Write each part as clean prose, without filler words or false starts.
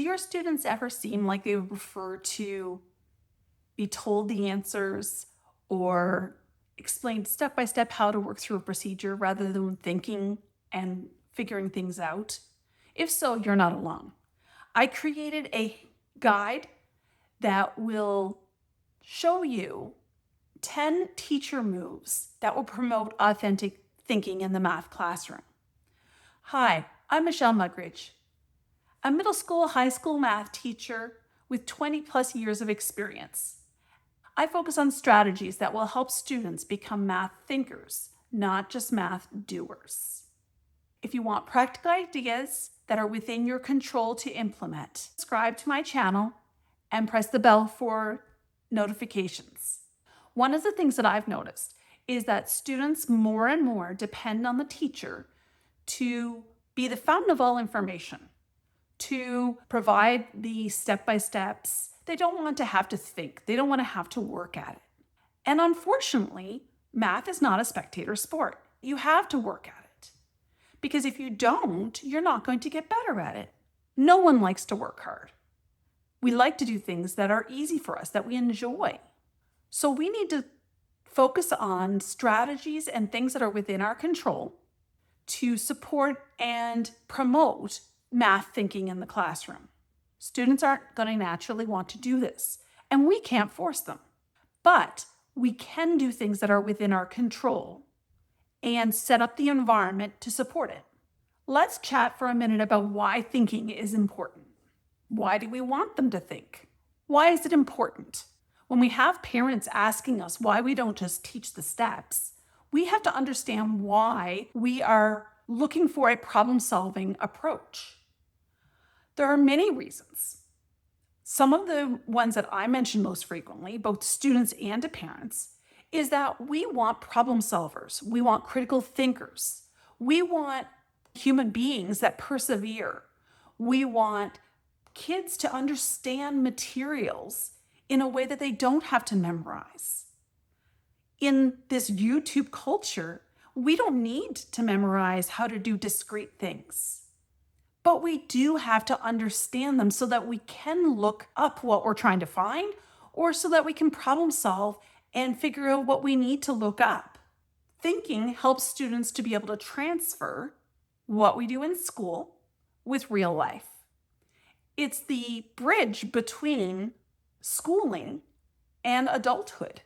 Do your students ever seem like they would prefer to be told the answers or explained step by step how to work through a procedure rather than thinking and figuring things out? If so, you're not alone. I created a guide that will show you 10 teacher moves that will promote authentic thinking in the math classroom. Hi, I'm Michelle Mugridge, a middle school, high school math teacher with 20 plus years of experience. I focus on strategies that will help students become math thinkers, not just math doers. If you want practical ideas that are within your control to implement, subscribe to my channel and press the bell for notifications. One of the things that I've noticed is that students more and more depend on the teacher to be the fountain of all information, to provide the step-by-steps. They don't want to have to think. They don't want to have to work at it. And unfortunately, math is not a spectator sport. You have to work at it. Because if you don't, you're not going to get better at it. No one likes to work hard. We like to do things that are easy for us, that we enjoy. So we need to focus on strategies and things that are within our control to support and promote math thinking in the classroom. Students aren't going to naturally want to do this, and we can't force them. But we can do things that are within our control and set up the environment to support it. Let's chat for a minute about why thinking is important. Why do we want them to think? Why is it important? When we have parents asking us why we don't just teach the steps, we have to understand why we are looking for a problem-solving approach. There are many reasons. Some of the ones that I mention most frequently, both to students and to parents, is that we want problem solvers. We want critical thinkers. We want human beings that persevere. We want kids to understand materials in a way that they don't have to memorize. In this YouTube culture, we don't need to memorize how to do discrete things, but we do have to understand them so that we can look up what we're trying to find, or so that we can problem solve and figure out what we need to look up. Thinking helps students to be able to transfer what we do in school with real life. It's the bridge between schooling and adulthood.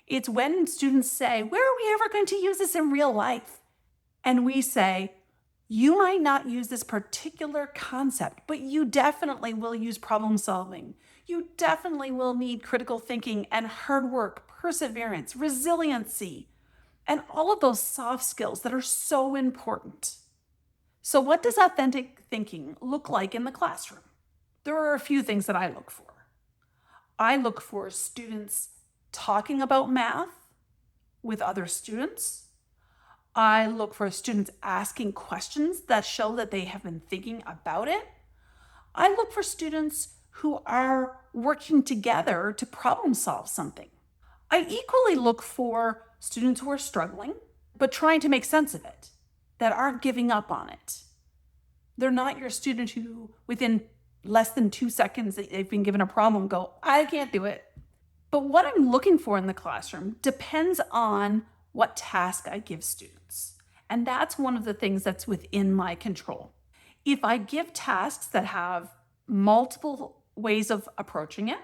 It's when students say, where are we ever going to use this in real life? And we say, you might not use this particular concept, but you definitely will use problem solving. You definitely will need critical thinking and hard work, perseverance, resiliency, and all of those soft skills that are so important. So what does authentic thinking look like in the classroom? There are a few things that I look for. I look for students talking about math with other students. I look for students asking questions that show that they have been thinking about it. I look for students who are working together to problem solve something. I equally look for students who are struggling, but trying to make sense of it, that aren't giving up on it. They're not your student who, within less than 2 seconds that they've been given a problem, go, I can't do it. But what I'm looking for in the classroom depends on what task I give students. And that's one of the things that's within my control. If I give tasks that have multiple ways of approaching it,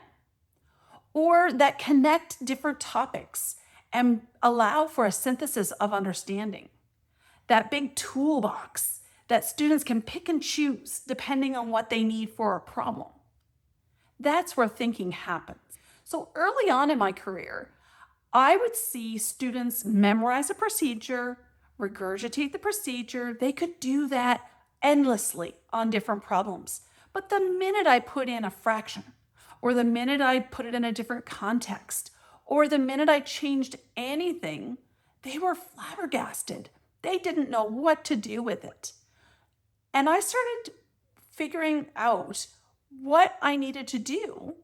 or that connect different topics and allow for a synthesis of understanding, that big toolbox that students can pick and choose depending on what they need for a problem, that's where thinking happens. So early on in my career, I would see students memorize a procedure, regurgitate the procedure. They could do that endlessly on different problems. But the minute I put in a fraction, or the minute I put it in a different context, or the minute I changed anything, they were flabbergasted. They didn't know what to do with it. And I started figuring out what I needed to do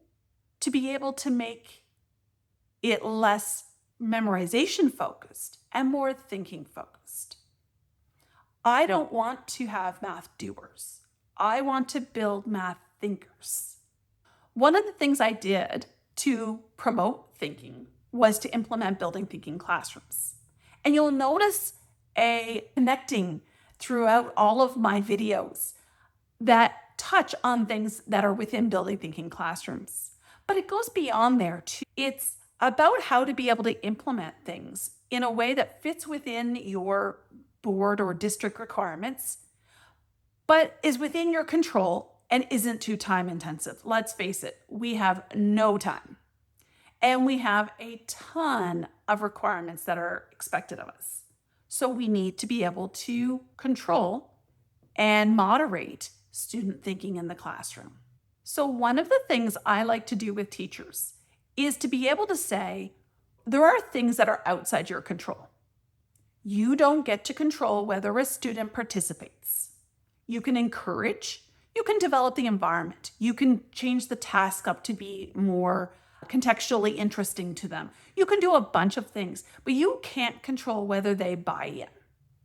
to be able to make it less memorization focused and more thinking focused. I don't want to have math doers. I want to build math thinkers. One of the things I did to promote thinking was to implement building thinking classrooms. And you'll notice a connecting throughout all of my videos that touch on things that are within building thinking classrooms. But it goes beyond there too. It's about how to be able to implement things in a way that fits within your board or district requirements, but is within your control and isn't too time intensive. Let's face it, we have no time. And we have a ton of requirements that are expected of us. So we need to be able to control and moderate student thinking in the classroom. So one of the things I like to do with teachers is to be able to say, there are things that are outside your control. You don't get to control whether a student participates. You can encourage, you can develop the environment, you can change the task up to be more contextually interesting to them. You can do a bunch of things, but you can't control whether they buy in.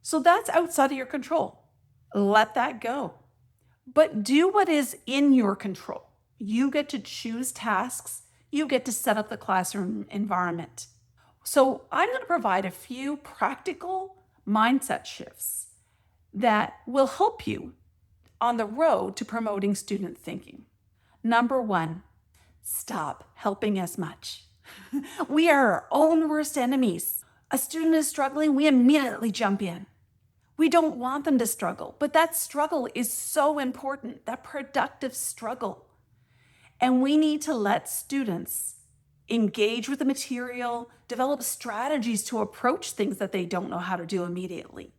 So that's outside of your control. Let that go. But do what is in your control. You get to choose tasks. You get to set up the classroom environment. So I'm going to provide a few practical mindset shifts that will help you on the road to promoting student thinking. Number one, stop helping as much. We are our own worst enemies. A student is struggling, we immediately jump in. We don't want them to struggle, but that struggle is so important, that productive struggle. And we need to let students engage with the material, develop strategies to approach things that they don't know how to do immediately.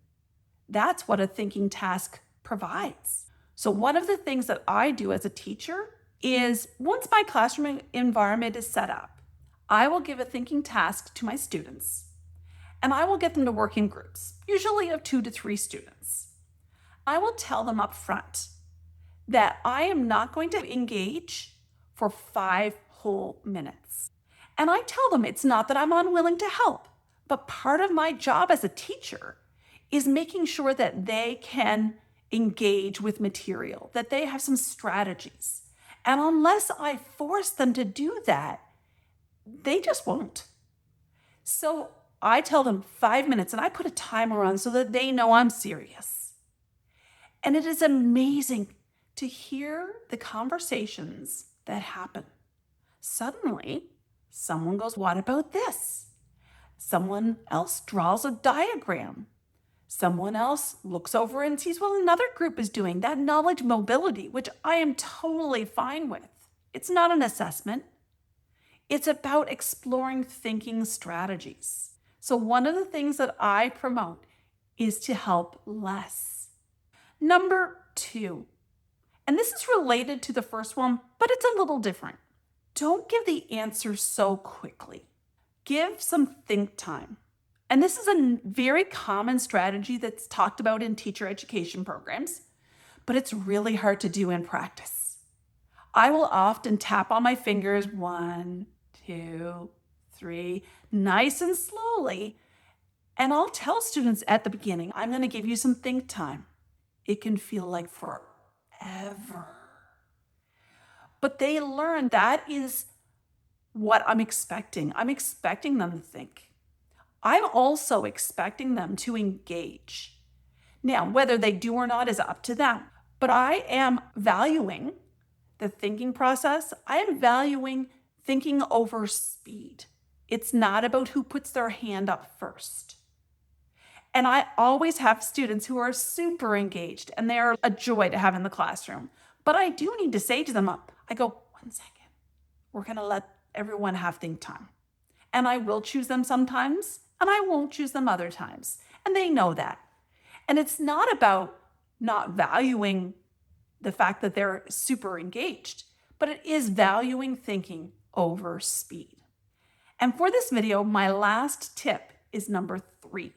That's what a thinking task provides. So one of the things that I do as a teacher is once my classroom environment is set up, I will give a thinking task to my students and I will get them to work in groups, usually of 2 to 3 students. I will tell them up front that I am not going to engage for 5 whole minutes. And I tell them it's not that I'm unwilling to help, but part of my job as a teacher is making sure that they can engage with material, that they have some strategies. And unless I force them to do that, they just won't. So I tell them 5 minutes and I put a timer on so that they know I'm serious. And it is amazing to hear the conversations that happen. Suddenly, someone goes, "What about this?" Someone else draws a diagram. Someone else looks over and sees what another group is doing. That knowledge mobility, which I am totally fine with. It's not an assessment. It's about exploring thinking strategies. So one of the things that I promote is to help less. Number 2, and this is related to the first one, but it's a little different. Don't give the answer so quickly. Give some think time. And this is a very common strategy that's talked about in teacher education programs, but it's really hard to do in practice. I will often tap on my fingers 1, 2, 3, nice and slowly. And I'll tell students at the beginning, I'm going to give you some think time. It can feel like forever. But they learn that is what I'm expecting. I'm expecting them to think. I'm also expecting them to engage. Now, whether they do or not is up to them. But I am valuing the thinking process. I am valuing thinking over speed. It's not about who puts their hand up first. And I always have students who are super engaged and they are a joy to have in the classroom. But I do need to say to them, I go, 1 second. We're going to let everyone have think time. And I will choose them sometimes, and I won't choose them other times. And they know that. And it's not about not valuing the fact that they're super engaged, but it is valuing thinking over speed. And for this video, my last tip is number 3.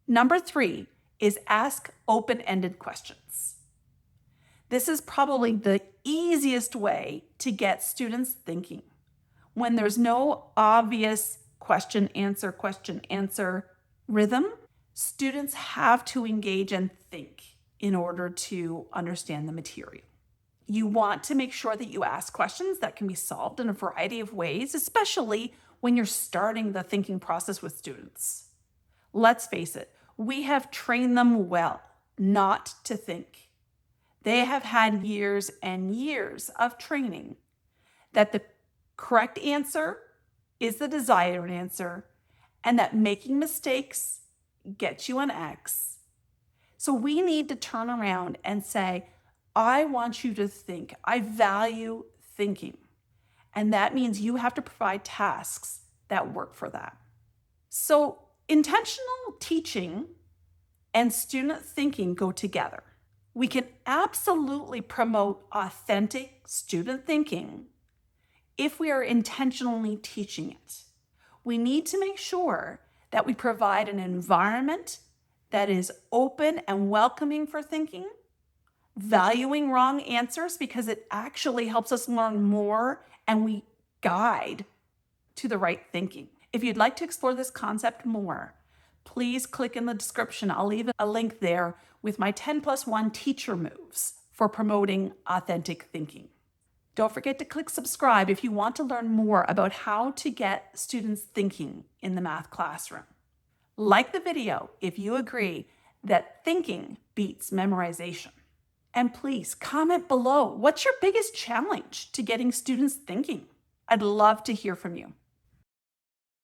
Number 3 is ask open-ended questions. This is probably the easiest way to get students thinking. When there's no obvious question, answer rhythm, students have to engage and think in order to understand the material. You want to make sure that you ask questions that can be solved in a variety of ways, especially when you're starting the thinking process with students. Let's face it, we have trained them well not to think. They have had years and years of training that the correct answer is the desired answer and that making mistakes gets you an X. So we need to turn around and say, I want you to think. I value thinking. And that means you have to provide tasks that work for that. So intentional teaching and student thinking go together. We can absolutely promote authentic student thinking if we are intentionally teaching it. We need to make sure that we provide an environment that is open and welcoming for thinking, valuing wrong answers because it actually helps us learn more and we guide to the right thinking. If you'd like to explore this concept more, please click in the description. I'll leave a link there with my 10+1 teacher moves for promoting authentic thinking. Don't forget to click subscribe if you want to learn more about how to get students thinking in the math classroom. Like the video if you agree that thinking beats memorization. And please comment below, what's your biggest challenge to getting students thinking? I'd love to hear from you.